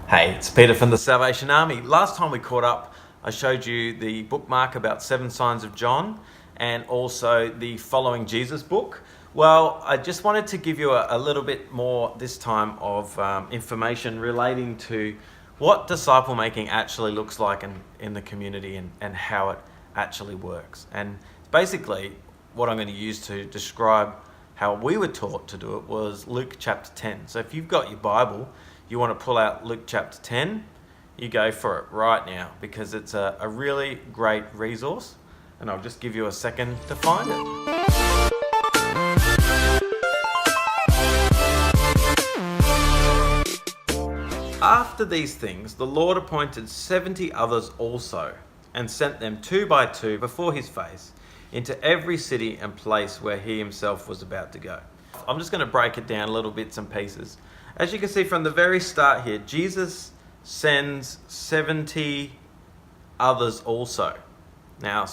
Hey, it's Peter from the Salvation Army. Last time we caught up, I showed you the bookmark about 7 signs of John and also the Following Jesus book. Well, I just wanted to give you a little bit more this time of information relating to what disciple making actually looks like in the community and how it actually works. And basically, what I'm going to use to describe how we were taught to do it was Luke chapter 10. So if you've got your Bible, you want to pull out Luke chapter 10, you go for it right now because it's a really great resource, and I'll just give you a second to find it. After these things, the Lord appointed 70 others also, and sent them 2 by 2 before his face into every city and place where he himself was about to go. I'm just going to break it down little bits and pieces. As you can see from the very start here, Jesus sends 70 others also. Now,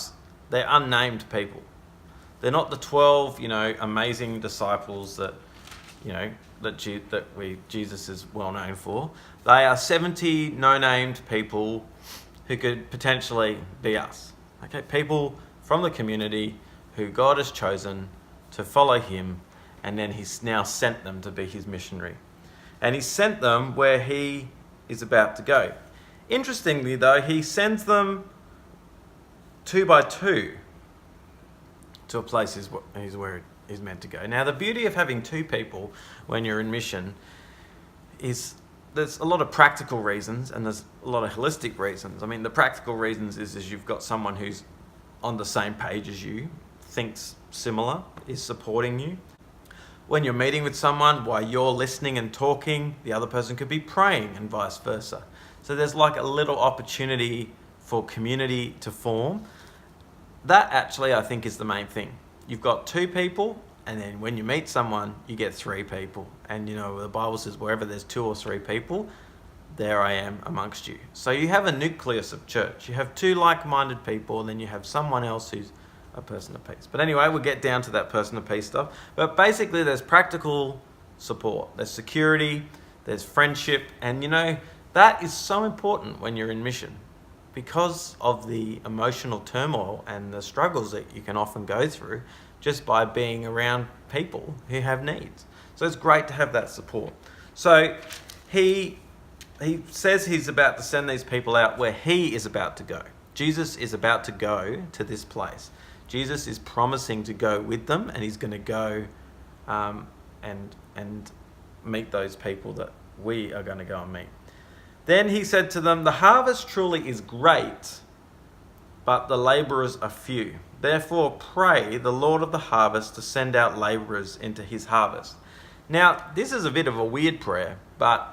they're unnamed people. They're not the 12, amazing disciples that Jesus is well known for. They are 70 no-named people who could potentially be us. Okay, people from the community who God has chosen to follow him, and then he's now sent them to be his missionary. And he sent them where he is about to go. Interestingly, though, he sends them 2 by 2 to a place where he's meant to go. Now, the beauty of having 2 people when you're in mission is there's a lot of practical reasons and there's a lot of holistic reasons. I mean, the practical reasons is you've got someone who's on the same page as you, thinks similar, is supporting you. When you're meeting with someone, while you're listening and talking, the other person could be praying and vice versa. So there's like a little opportunity for community to form. That actually, I think, is the main thing. You've got 2 people, and then when you meet someone, you get 3 people. And the Bible says wherever there's 2 or 3 people, there I am amongst you. So you have a nucleus of church. You have 2 like-minded people, and then you have someone else who's a person of peace. But anyway, we'll get down to that person of peace stuff. But basically, there's practical support. There's security. There's friendship. And that is so important when you're in mission because of the emotional turmoil and the struggles that you can often go through just by being around people who have needs. So it's great to have that support. So he says he's about to send these people out where he is about to go. Jesus is about to go to this place. Jesus is promising to go with them, and he's going to go and meet those people that we are going to go and meet. Then he said to them, "The harvest truly is great, but the laborers are few. Therefore pray the Lord of the harvest to send out laborers into his harvest." Now, this is a bit of a weird prayer, but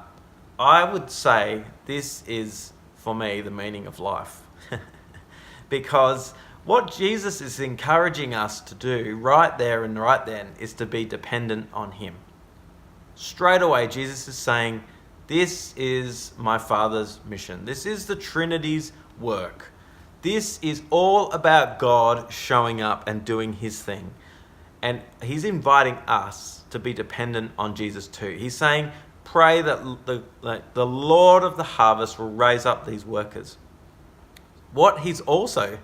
I would say this is, for me, the meaning of life. Because what Jesus is encouraging us to do right there and right then is to be dependent on him. Straight away, Jesus is saying, this is my Father's mission. This is the Trinity's work. This is all about God showing up and doing his thing. And he's inviting us to be dependent on Jesus too. He's saying, pray that the Lord of the harvest will raise up these workers. What he's also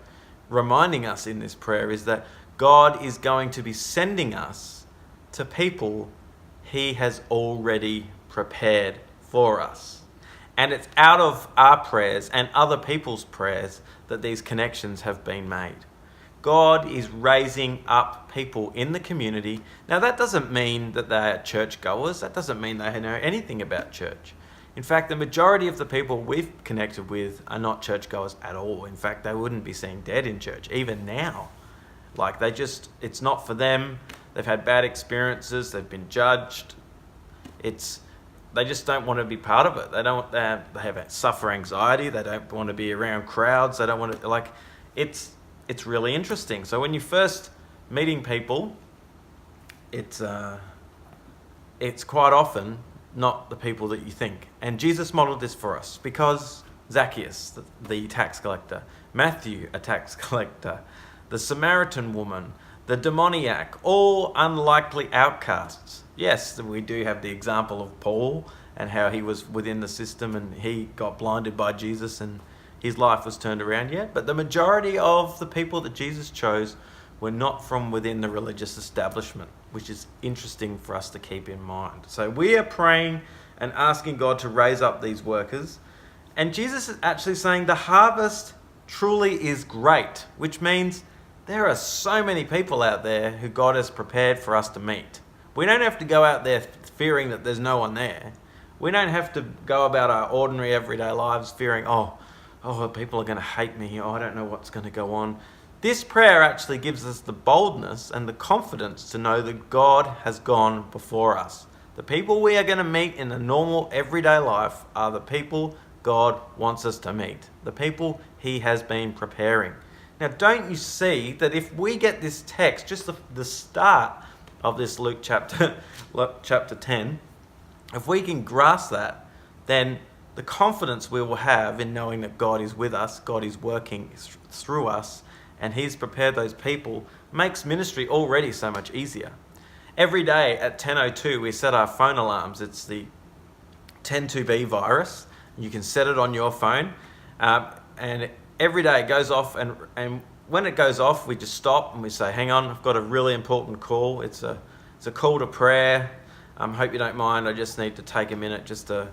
reminding us in this prayer is that God is going to be sending us to people he has already prepared for us. And it's out of our prayers and other people's prayers that these connections have been made. God is raising up people in the community. Now, that doesn't mean that they're churchgoers. That doesn't mean they know anything about church. In fact, the majority of the people we've connected with are not churchgoers at all. In fact, they wouldn't be seen dead in church, even now. It's not for them. They've had bad experiences. They've been judged. They just don't want to be part of it. They have suffer anxiety. They don't want to be around crowds. They don't want to, it's really interesting. So when you're first meeting people, it's quite often not the people that you think. And Jesus modeled this for us because Zacchaeus, the tax collector, Matthew, a tax collector, the Samaritan woman, the demoniac, all unlikely outcasts. Yes, we do have the example of Paul and how he was within the system and he got blinded by Jesus and his life was turned around yet. But the majority of the people that Jesus chose were not from within the religious establishment, which is interesting for us to keep in mind. So we are praying and asking God to raise up these workers. And Jesus is actually saying the harvest truly is great, which means there are so many people out there who God has prepared for us to meet. We don't have to go out there fearing that there's no one there. We don't have to go about our ordinary everyday lives fearing, oh, people are going to hate me. Oh, I don't know what's going to go on. This prayer actually gives us the boldness and the confidence to know that God has gone before us. The people we are going to meet in a normal everyday life are the people God wants us to meet, the people he has been preparing. Now, don't you see that if we get this text, just the start of this Luke chapter 10, if we can grasp that, then the confidence we will have in knowing that God is with us, God is working through us, and he's prepared those people, makes ministry already so much easier. Every day at 10:02, we set our phone alarms. It's the 10-2B virus. You can set it on your phone, and every day it goes off, and when it goes off, we just stop and we say, hang on, I've got a really important call. It's a call to prayer. Hope you don't mind. I just need to take a minute just to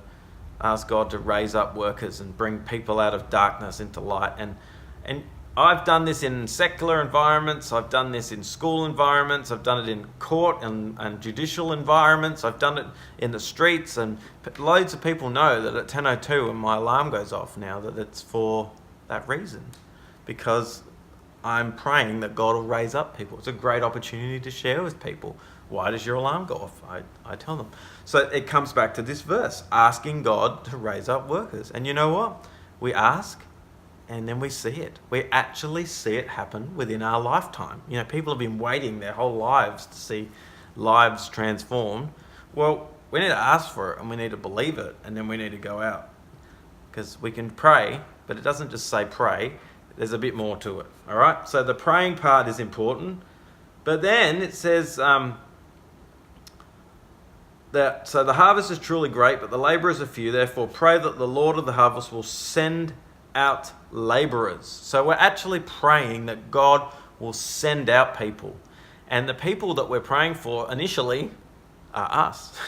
ask God to raise up workers and bring people out of darkness into light. And I've done this in secular environments. I've done this in school environments. I've done it in court and judicial environments. I've done it in the streets. And loads of people know that at 10:02 when my alarm goes off now, that it's for that reason. Because I'm praying that God will raise up people. It's a great opportunity to share with people. Why does your alarm go off? I tell them. So it comes back to this verse, asking God to raise up workers. And you know what? We ask, and then we see it. We actually see it happen within our lifetime. You know, people have been waiting their whole lives to see lives transformed. Well, we need to ask for it, and we need to believe it, and then we need to go out. Because we can pray, but it doesn't just say pray. There's a bit more to it. All right? So the praying part is important. But then it says... So the harvest is truly great, but the labourers are few. Therefore, pray that the Lord of the harvest will send out labourers. So we're actually praying that God will send out people. And the people that we're praying for initially are us.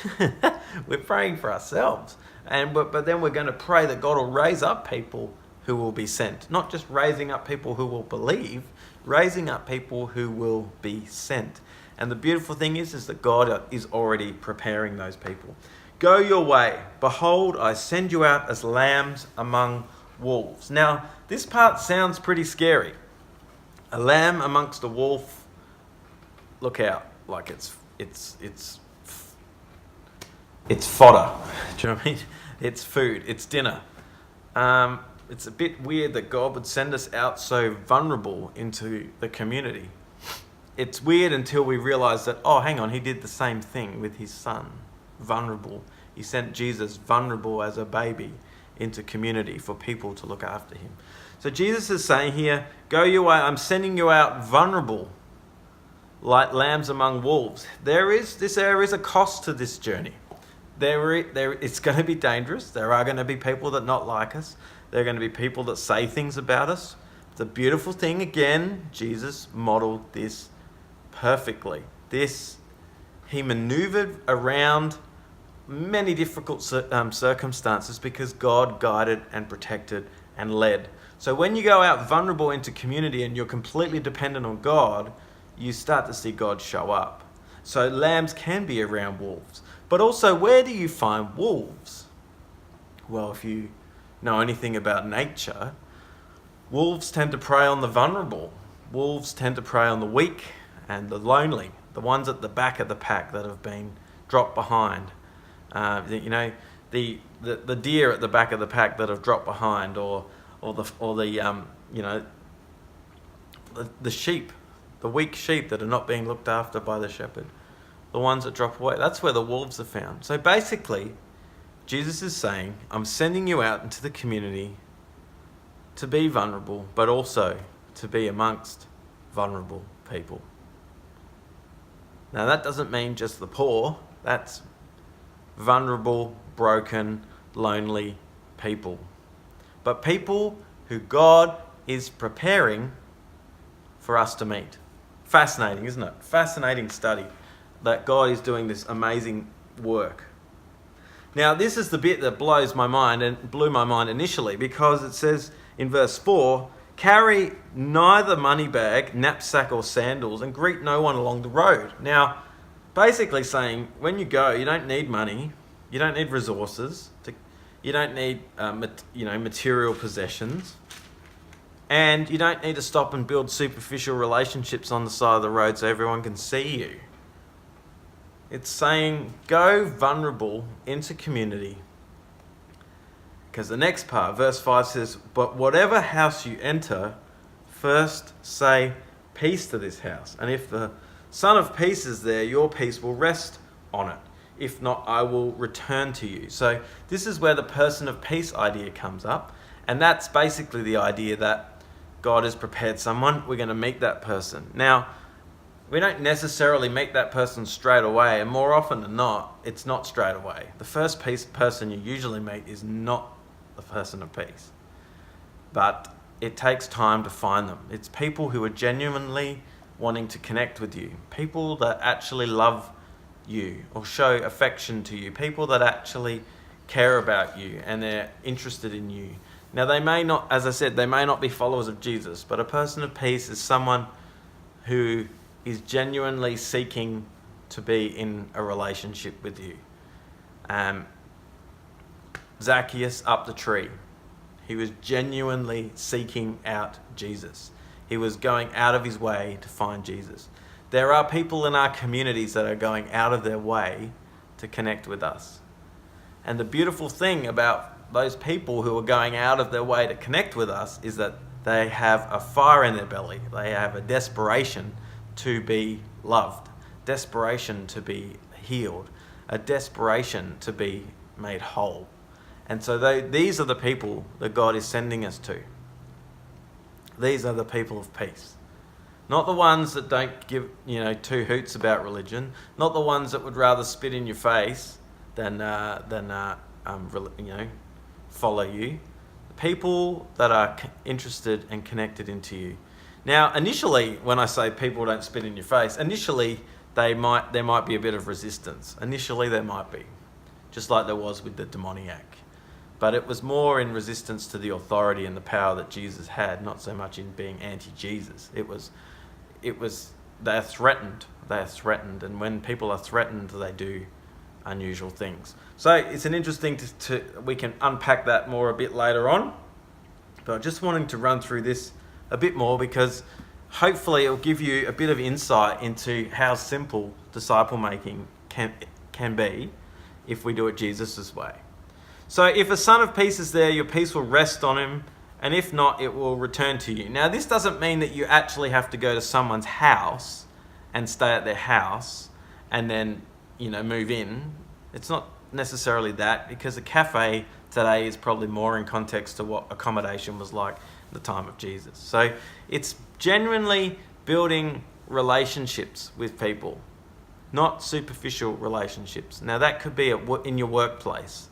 We're praying for ourselves. But then we're going to pray that God will raise up people who will be sent. Not just raising up people who will believe, raising up people who will be sent. And the beautiful thing is that God is already preparing those people. Go your way. Behold, I send you out as lambs among wolves. Now, this part sounds pretty scary. A lamb amongst a wolf. Look out. Like it's fodder. Do you know what I mean? It's food. It's dinner. It's a bit weird that God would send us out so vulnerable into the community. It's weird until we realize that, oh, hang on, he did the same thing with his son. Vulnerable. He sent Jesus vulnerable as a baby into community for people to look after him. So Jesus is saying here, go your way, I'm sending you out vulnerable, like lambs among wolves. There is a cost to this journey. It's going to be dangerous. There are going to be people that not like us. There are going to be people that say things about us. The beautiful thing, again, Jesus modeled this perfectly. He maneuvered around many difficult circumstances because God guided and protected and led. So when you go out vulnerable into community and you're completely dependent on God, you start to see God show up. So lambs can be around wolves. But also, where do you find wolves? Well, if you know anything about nature, wolves tend to prey on the vulnerable. Wolves tend to prey on the weak and the lonely, the ones at the back of the pack that have been dropped behind. The deer at the back of the pack that have dropped behind, or the sheep, the weak sheep that are not being looked after by the shepherd, the ones that drop away. That's where the wolves are found. So basically, Jesus is saying, I'm sending you out into the community to be vulnerable, but also to be amongst vulnerable people. Now that doesn't mean just the poor. That's vulnerable broken, lonely people. But people who God is preparing for us to meet. Fascinating, isn't it? Fascinating study that God is doing this amazing work. Now, this is the bit that blows my mind and blew my mind initially, because it says in verse 4, carry neither money bag, knapsack or sandals, and greet no one along the road. Now, basically saying, when you go, you don't need money, you don't need resources, you don't need material possessions, and you don't need to stop and build superficial relationships on the side of the road so everyone can see you. It's saying, go vulnerable into community. Because the next part, verse 5 says, but whatever house you enter, first say peace to this house. And if the Son of Peace is there, your peace will rest on it. If not, I will return to you. So this is where the person of peace idea comes up. And that's basically the idea that God has prepared someone. We're going to meet that person. Now, we don't necessarily meet that person straight away, and more often than not, it's not straight away. The first person you usually meet is not the person of peace. But it takes time to find them. It's people who are genuinely wanting to connect with you, people that actually love you or show affection to you, people that actually care about you and they're interested in you. Now, they may not, as I said, they may not be followers of Jesus, but a person of peace is someone who is genuinely seeking to be in a relationship with you. Zacchaeus up the tree. He was genuinely seeking out Jesus. He was going out of his way to find Jesus. There are people in our communities that are going out of their way to connect with us. And the beautiful thing about those people who are going out of their way to connect with us is that they have a fire in their belly. They have a desperation to be loved, desperation to be healed, a desperation to be made whole. And so these are the people that God is sending us to. These are the people of peace. Not the ones that don't give, two hoots about religion. Not the ones that would rather spit in your face than follow you. People that are interested and connected into you. Now, initially, when I say people don't spit in your face, initially there might be a bit of resistance. Initially, there might be, just like there was with the demoniac. But it was more in resistance to the authority and the power that Jesus had, not so much in being anti-Jesus. It was they're threatened. They're threatened, and when people are threatened, they do unusual things. So it's an interesting we can unpack that more a bit later on. But I'm just wanting to run through this a bit more because hopefully it'll give you a bit of insight into how simple disciple making can be if we do it Jesus' way. So if a Son of Peace is there, your peace will rest on him, and if not, it will return to you. Now, this doesn't mean that you actually have to go to someone's house and stay at their house and then, move in. It's not necessarily that, because a cafe today is probably more in context to what accommodation was like at the time of Jesus. So it's genuinely building relationships with people, not superficial relationships. Now, that could be in your workplace.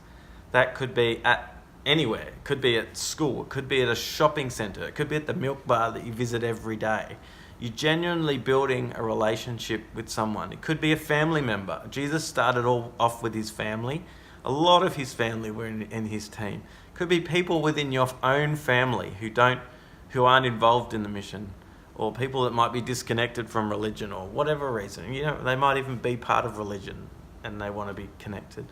That could be at anywhere. It could be at school. It could be at a shopping centre. It could be at the milk bar that you visit every day. You're genuinely building a relationship with someone. It could be a family member. Jesus started all off with his family. A lot of his family were in his team. It could be people within your own family who aren't involved in the mission, or people that might be disconnected from religion or whatever reason. They might even be part of religion and they want to be connected.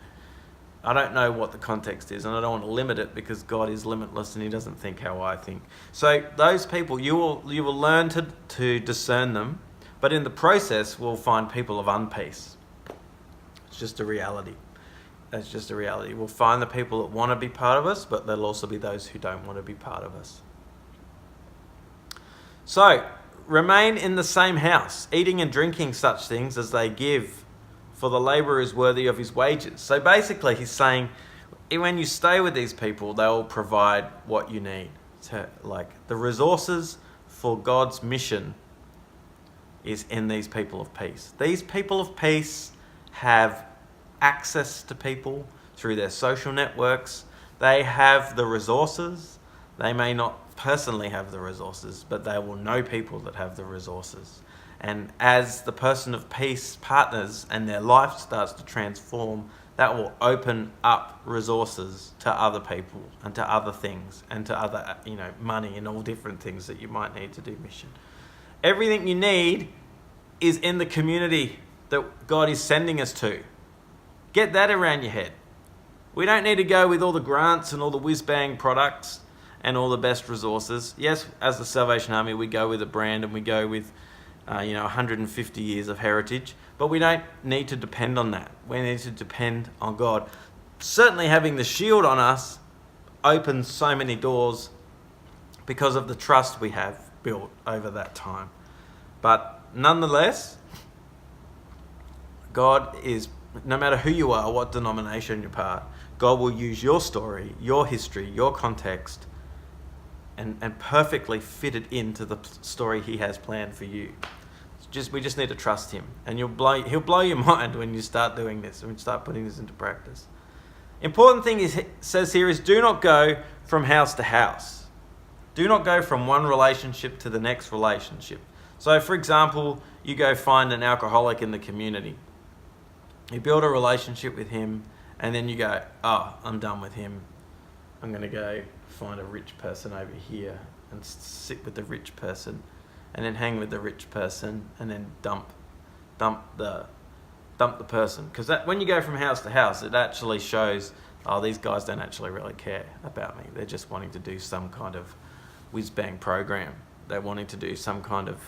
I don't know what the context is, and I don't want to limit it because God is limitless and he doesn't think how I think. So those people, you will learn to discern them, but in the process, we'll find people of unpeace. It's just a reality. It's just a reality. We'll find the people that want to be part of us, but there'll also be those who don't want to be part of us. So, remain in the same house, eating and drinking such things as they give, for the labourer is worthy of his wages. So basically he's saying, when you stay with these people, they'll provide what you need. The resources for God's mission is in these people of peace. These people of peace have access to people, through their social networks. They have the resources. They may not personally have the resources, but they will know people that have the resources. And as the person of peace partners and their life starts to transform, that will open up resources to other people and to other things and to other, money and all different things that you might need to do mission. Everything you need is in the community that God is sending us to. Get that around your head. We don't need to go with all the grants and all the whiz-bang products and all the best resources. Yes, as the Salvation Army, we go with a brand and we go with 150 years of heritage, but we don't need to depend on that. We need to depend on God. Certainly having the shield on us opens so many doors because of the trust we have built over that time. But nonetheless, God is, no matter who you are, what denomination you're part, God will use your story, your history, your context, and perfectly fit it into the story he has planned for you. We just need to trust him, and he'll blow your mind when you start doing this, when you start putting this into practice. Important thing it says here is do not go from house to house. Do not go from one relationship to the next relationship. So, for example, you go find an alcoholic in the community. You build a relationship with him, and then you go, oh, I'm done with him. I'm going to go find a rich person over here and sit with the rich person, and then hang with the rich person, and then dump the person. Because when you go from house to house, it actually shows, oh, these guys don't actually really care about me. They're just wanting to do some kind of whiz-bang program. They're wanting to do some kind of,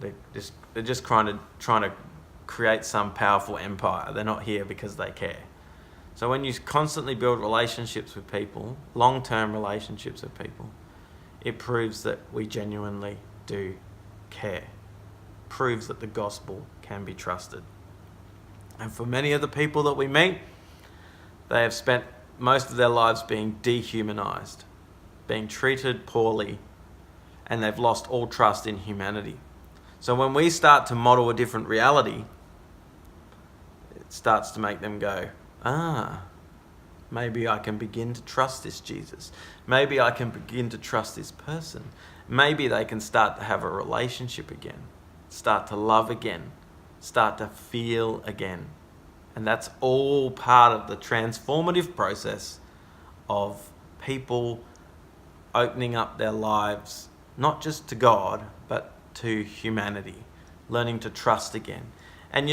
they're just trying to create some powerful empire. They're not here because they care. So when you constantly build relationships with people, long-term relationships with people, it proves that we genuinely do care. Proves that the gospel can be trusted. And for many of the people that we meet, they have spent most of their lives being dehumanized, being treated poorly, and they've lost all trust in humanity. So when we start to model a different reality, it starts to make them go, maybe I can begin to trust this Jesus. Maybe I can begin to trust this person. Maybe they can start to have a relationship again, start to love again, start to feel again. And that's all part of the transformative process of people opening up their lives, not just to God, but to humanity, learning to trust again. And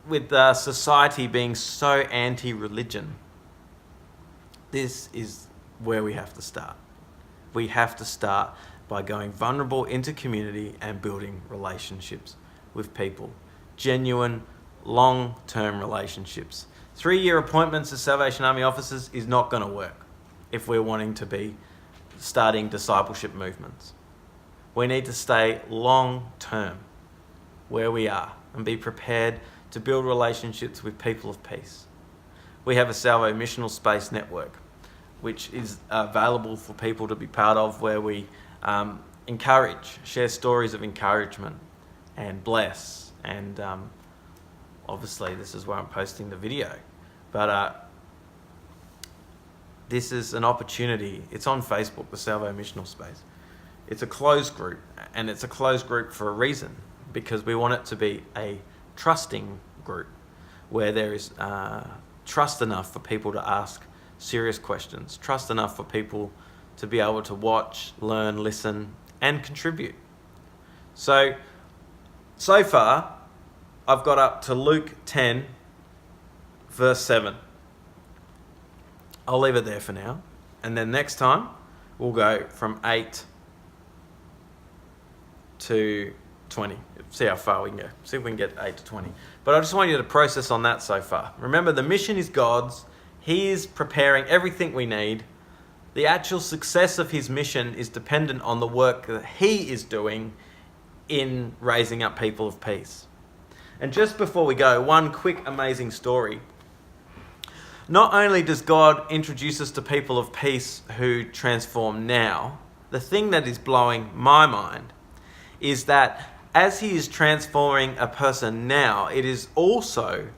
with society being so anti-religion, this is where we have to start. We have to start by going vulnerable into community and building relationships with people. Genuine, long-term relationships. 3-year appointments as Salvation Army officers is not going to work if we're wanting to be starting discipleship movements. We need to stay long-term where we are and be prepared to build relationships with people of peace. We have a Salvo Missional Space Network, which is available for people to be part of, where we encourage, share stories of encouragement and bless. And obviously this is where I'm posting the video. But this is an opportunity. It's on Facebook, the Salvo Missional Space. It's a closed group, and it's a closed group for a reason, because we want it to be a trusting group where there is trust enough for people to ask serious questions, trust enough for people to be able to watch, learn, listen, and contribute. So far, I've got up to Luke 10, verse 7. I'll leave it there for now. And then next time, we'll go from 8 to 20. See how far we can go. See if we can get 8 to 20. But I just want you to process on that so far. Remember, the mission is God's. He is preparing everything we need. The actual success of his mission is dependent on the work that he is doing in raising up people of peace. And just before we go, one quick amazing story. Not only does God introduce us to people of peace who transform now, the thing that is blowing my mind is that as he is transforming a person now, it is also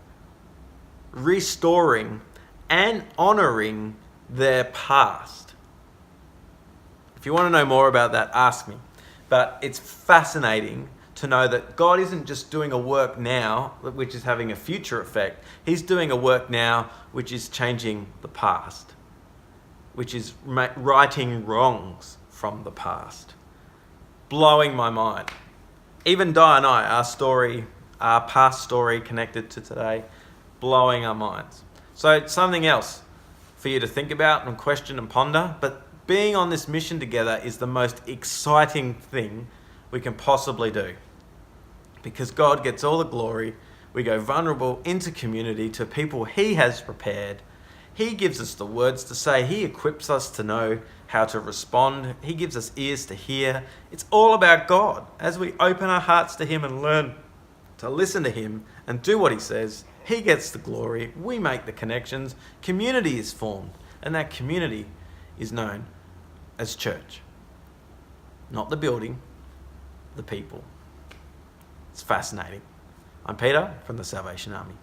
restoring, and honouring their past. If you want to know more about that, ask me. But it's fascinating to know that God isn't just doing a work now, which is having a future effect. He's doing a work now, which is changing the past, which is righting wrongs from the past. Blowing my mind. Even Di and I, our past story connected to today, blowing our minds. So it's something else for you to think about and question and ponder. But being on this mission together is the most exciting thing we can possibly do. Because God gets all the glory. We go vulnerable into community to people He has prepared. He gives us the words to say. He equips us to know how to respond. He gives us ears to hear. It's all about God. As we open our hearts to Him and learn to listen to Him and do what He says, He gets the glory. We make the connections. Community is formed. And that community is known as church. Not the building, the people. It's fascinating. I'm Peter from the Salvation Army.